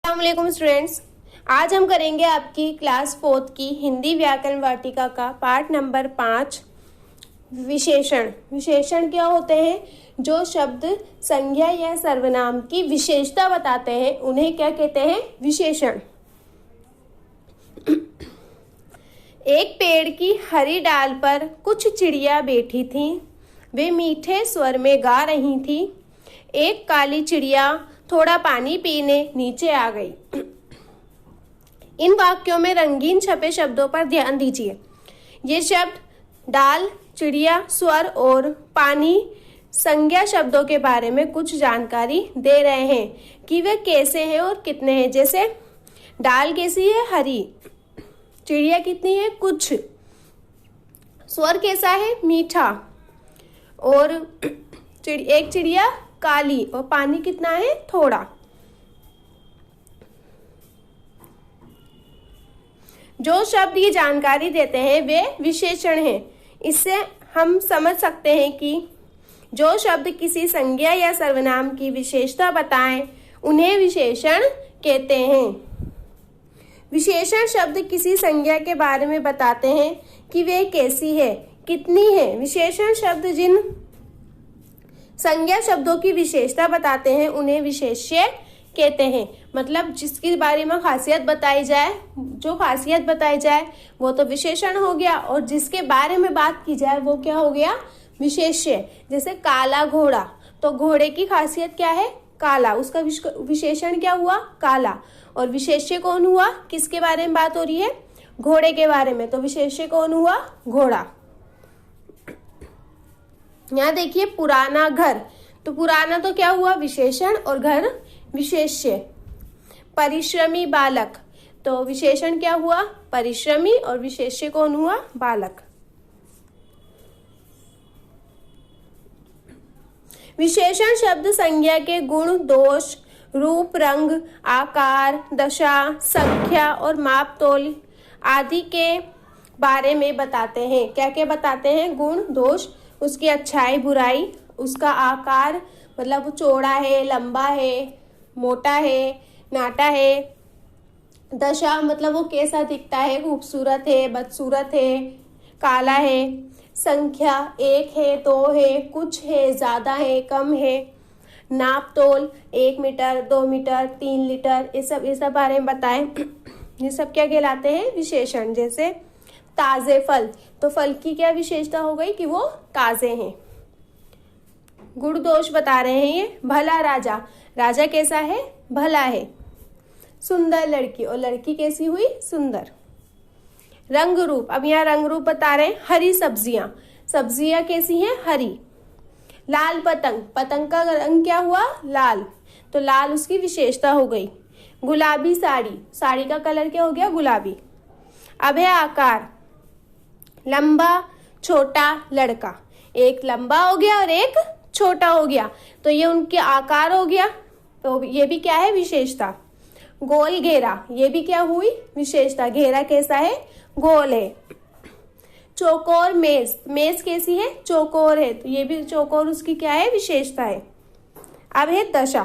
अस्सलामुअलैकुम स्टूडेंट्स, आज हम करेंगे आपकी क्लास 4 की हिंदी व्याकरण वाटिका का पार्ट नंबर 5 विशेषण। विशेषण क्या होते हैं? जो शब्द संज्ञा या सर्वनाम की विशेषता बताते हैं उन्हें क्या कहते हैं? विशेषण। एक पेड़ की हरी डाल पर कुछ चिड़िया बैठी थीं। वे मीठे स्वर में गा रही थीं। एक काली चिड़िया थोड़ा पानी पीने नीचे आ गई। इन वाक्यों में रंगीन छपे शब्दों पर ध्यान दीजिए। ये शब्द डाल, चिड़िया, स्वर और पानी संज्ञा शब्दों के बारे में कुछ जानकारी दे रहे हैं कि वे कैसे हैं और कितने हैं। जैसे डाल कैसी है? हरी। चिड़िया कितनी है? कुछ। स्वर कैसा है? मीठा। और एक चिड़िया काली और पानी कितना है? थोड़ा। जो शब्द ये जानकारी देते हैं वे विशेषण हैं। इससे हम समझ सकते हैं कि जो शब्द किसी संज्ञा या सर्वनाम की विशेषता बताएं उन्हें विशेषण कहते हैं। विशेषण शब्द किसी संज्ञा के बारे में बताते हैं कि वे कैसी है, कितनी है। विशेषण शब्द जिन संज्ञा शब्दों की विशेषता बताते हैं उन्हें विशेष्य कहते हैं। मतलब जिसके बारे में खासियत बताई जाए, जो खासियत बताई जाए वो तो विशेषण हो गया, और जिसके बारे में बात की जाए वो क्या हो गया? विशेष्य। जैसे काला घोड़ा, तो घोड़े की खासियत क्या है? काला। उसका विशेषण क्या हुआ? काला। और विशेष्य कौन हुआ? किसके बारे में बात हो रही है? घोड़े के बारे में। तो विशेष्य कौन हुआ? घोड़ा। यहाँ देखिए पुराना घर, तो पुराना तो क्या हुआ? विशेषण, और घर विशेष्य। परिश्रमी बालक, तो विशेषण क्या हुआ? परिश्रमी, और विशेष्य कौन हुआ? बालक। विशेषण शब्द संज्ञा के गुण, दोष, रूप, रंग, आकार, दशा, संख्या और माप तोल आदि के बारे में बताते हैं। क्या क्या बताते हैं? गुण, दोष, उसकी अच्छाई, बुराई, उसका आकार मतलब चौड़ा है, लंबा है, मोटा है, नाटा है। दशा मतलब वो कैसा दिखता है, खूबसूरत है, बदसूरत है, काला है। संख्या एक है, दो है, कुछ है, ज्यादा है, कम है। नाप तोल 1 मीटर, 2 मीटर, 3 लीटर, ये सब बारे में बताएं। ये सब क्या कहलाते हैं? विशेषण। जैसे ताजे फल, तो फल की क्या विशेषता हो गई? कि वो ताजे हैं। गुण दोष बता रहे हैं ये। भला राजा, राजा कैसा है? भला है। सुंदर लड़की, और लड़की कैसी हुई? सुंदर। रंग रूप, अब यहाँ रंग रूप बता रहे हैं। हरी सब्जियां, सब्जियां कैसी हैं? हरी। लाल पतंग, पतंग का रंग क्या हुआ? लाल, तो लाल उसकी विशेषता हो गई। गुलाबी साड़ी, साड़ी का कलर क्या हो गया? गुलाबी। अब है आकार, लंबा, छोटा, लड़का। एक लंबा हो गया और एक छोटा हो गया, तो ये उनके आकार हो गया, तो ये भी क्या है? विशेषता। गोल घेरा, ये भी क्या हुई? विशेषता। घेरा कैसा है? गोल है। चौकोर मेज, मेज कैसी है? चौकोर है, तो ये भी चौकोर उसकी क्या है? विशेषता है। अब है दशा।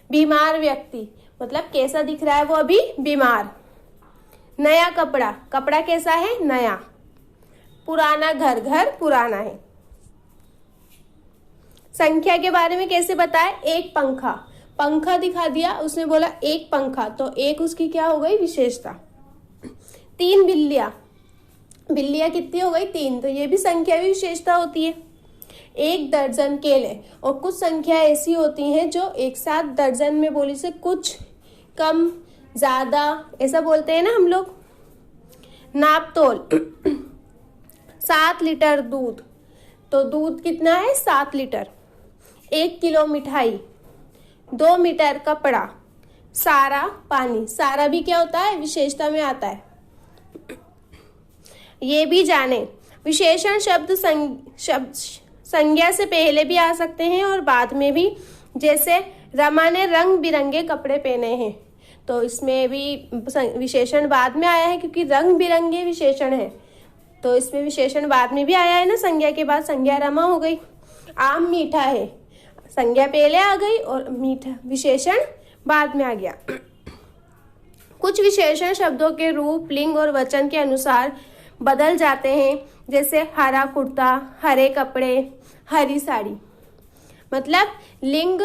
बीमार व्यक्ति, मतलब कैसा दिख रहा है वो? अभी बीमार। नया कपड़ा, कपड़ा कैसा है? नया। पुराना घर, घर पुराना है। संख्या के बारे में कैसे बताए? एक पंखा, पंखा दिखा दिया, उसने बोला एक पंखा, तो एक उसकी क्या हो गई? विशेषता। 3 बिल्लियां, बिल्लियां कितनी हो गई? 3, तो ये भी संख्या भी विशेषता होती है। 1 दर्जन केले, और कुछ संख्या ऐसी होती हैं जो एक साथ दर्जन में बोली से कुछ कम, ज्यादा, ऐसा बोलते हैं ना हम लोग। नाप तोल 7 लीटर दूध, तो दूध कितना है? 7 लीटर। 1 किलो मिठाई, 2 मीटर कपड़ा, सारा पानी, सारा भी क्या होता है? विशेषता में आता है। ये भी जाने, विशेषण शब्द संज्ञा से पहले भी आ सकते हैं और बाद में भी। जैसे रमा ने रंग बिरंगे कपड़े पहने हैं, तो इसमें भी विशेषण बाद में आया है क्योंकि रंग बिरंगे विशेषण है, तो इसमें विशेषण बाद में भी आया है ना। संज्ञा के बाद संज्ञा रमा हो गई। आम मीठा है, संज्ञा पहले आ गई और मीठा विशेषण बाद में आ गया। कुछ विशेषण शब्दों के रूप, लिंग और वचन के अनुसार बदल जाते हैं, जैसे हरा कुर्ता, हरे कपड़े, हरी साड़ी। मतलब लिंग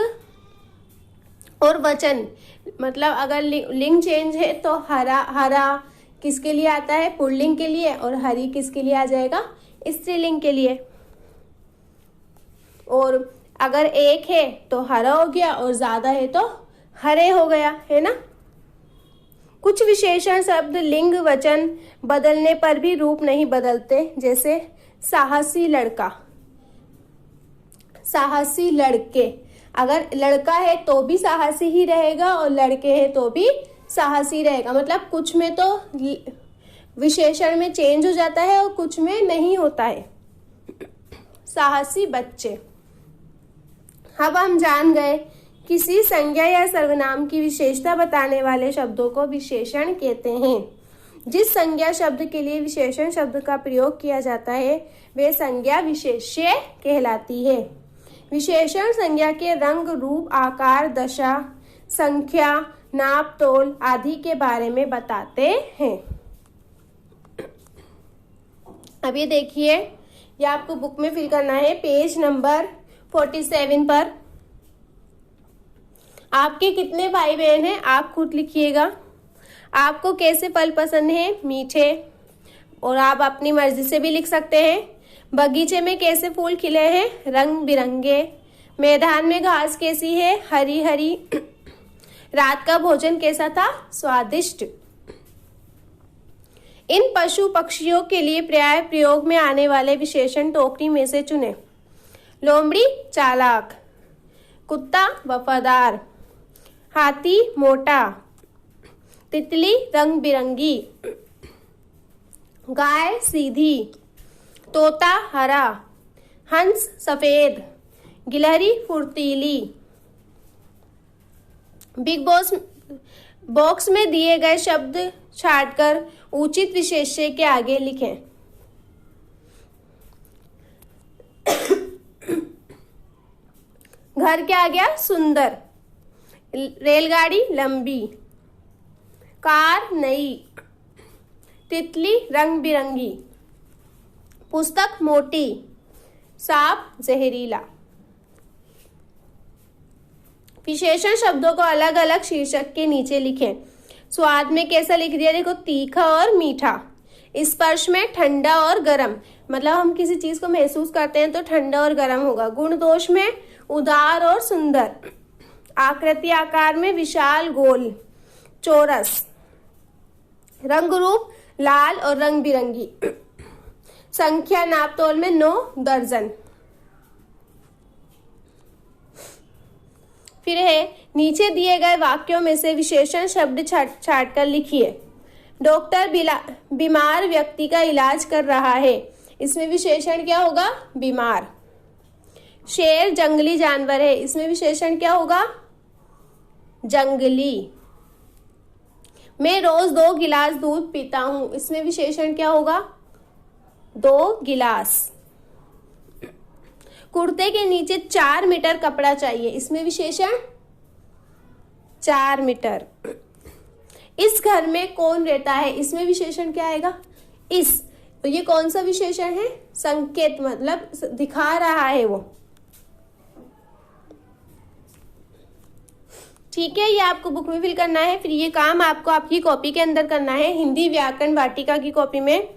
और वचन, मतलब अगर लिंग चेंज है तो हरा किसके लिए आता है? पुल्लिंग के लिए। और हरी किसके लिए आ जाएगा? स्त्रीलिंग के लिए। और अगर एक है तो हरा हो गया और ज्यादा है तो हरे हो गया, है ना। कुछ विशेषण शब्द लिंग वचन बदलने पर भी रूप नहीं बदलते, जैसे साहसी लड़का, साहसी लड़के। अगर लड़का है तो भी साहसी ही रहेगा और लड़के हैं तो भी साहसी रहेगा। मतलब कुछ में तो विशेषण में चेंज हो जाता है और कुछ में नहीं होता है। साहसी बच्चे। अब हम जान गए किसी संज्ञा या सर्वनाम की विशेषता बताने वाले शब्दों को विशेषण कहते हैं। जिस संज्ञा शब्द के लिए विशेषण शब्द का प्रयोग किया जाता है वे संज्ञा विशेष्य कहलाती है। विशेषण संज्ञा के रंग, रूप, आकार, दशा, संख्या, नाप तोल आदि के बारे में बताते हैं। अब ये देखिए, ये आपको बुक में फिल करना है पेज नंबर 47 पर। आपके कितने भाई बहन हैं आप खुद लिखिएगा। आपको कैसे फल पसंद है? मीठे। और आप अपनी मर्जी से भी लिख सकते हैं। बगीचे में कैसे फूल खिले हैं? रंग बिरंगे। मैदान में घास कैसी है? हरी हरी। रात का भोजन कैसा था? स्वादिष्ट। इन पशु पक्षियों के लिए प्राय प्रयोग में आने वाले विशेषण टोकरी में से चुने। लोमड़ी चालाक, कुत्ता वफादार, हाथी मोटा, तितली रंग बिरंगी, गाय सीधी, तोता हरा, हंस सफेद, गिलहरी फुर्तीली। बिग बॉक्स में दिए गए शब्द छांटकर उचित विशेष्य के आगे लिखें। घर क्या आ गया? सुंदर। रेलगाड़ी लंबी, कार नई, तितली रंग बिरंगी, पुस्तक मोटी, सांप जहरीला। विशेषण शब्दों को अलग अलग शीर्षक के नीचे लिखें। स्वाद में कैसा लिख दिया? देखो, तीखा और मीठा। स्पर्श में ठंडा और गर्म, मतलब हम किसी चीज को महसूस करते हैं तो ठंडा और गर्म होगा। गुण दोष में उदार और सुंदर। आकृति आकार में विशाल गोल चौरस। रंग रूप लाल और रंग बिरंगी। संख्या नाप तोल में 9 दर्जन। फिर है, नीचे दिए गए वाक्यों में से विशेषण शब्द छांट कर लिखिए। डॉक्टर बीमार व्यक्ति का इलाज कर रहा है। इसमें विशेषण क्या होगा? बीमार। शेर जंगली जानवर है। इसमें विशेषण क्या होगा? जंगली। मैं रोज 2 गिलास दूध पीता हूं। इसमें विशेषण क्या होगा? 2 गिलास। कुर्ते के नीचे 4 मीटर कपड़ा चाहिए। इसमें विशेषण 4 मीटर। इस घर में कौन रहता है? इसमें विशेषण क्या आएगा? इस। तो ये कौन सा विशेषण है? संकेत, मतलब दिखा रहा है वो। ठीक है, ये आपको बुक में फिल करना है। फिर ये काम आपको आपकी कॉपी के अंदर करना है, हिंदी व्याकरण वाटिका की कॉपी में।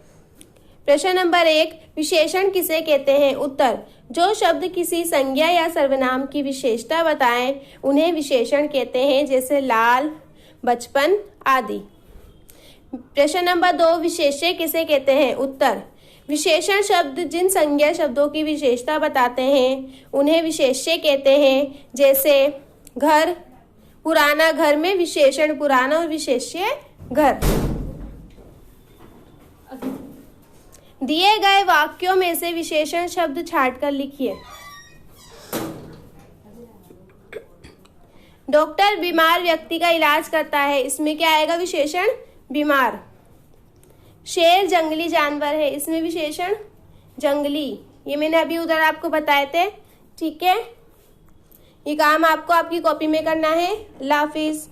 प्रश्न नंबर 1, विशेषण किसे कहते हैं? उत्तर, जो शब्द किसी संज्ञा या सर्वनाम की विशेषता बताएं उन्हें विशेषण कहते हैं, जैसे लाल, बचपन आदि। प्रश्न नंबर 2, विशेष्य किसे कहते हैं? उत्तर, विशेषण शब्द जिन संज्ञा शब्दों की विशेषता बताते हैं उन्हें विशेष्य कहते हैं, जैसे घर, पुराना। घर में विशेषण पुराना और विशेष्य घर। दिए गए वाक्यों में से विशेषण शब्द छांटकर लिखिए। डॉक्टर बीमार व्यक्ति का इलाज करता है। इसमें क्या आएगा? विशेषण बीमार। शेर जंगली जानवर है। इसमें विशेषण जंगली। ये मैंने अभी उधर आपको बताए थे। ठीक है, ये काम आपको आपकी कॉपी में करना है। अल्लाह हाफिज।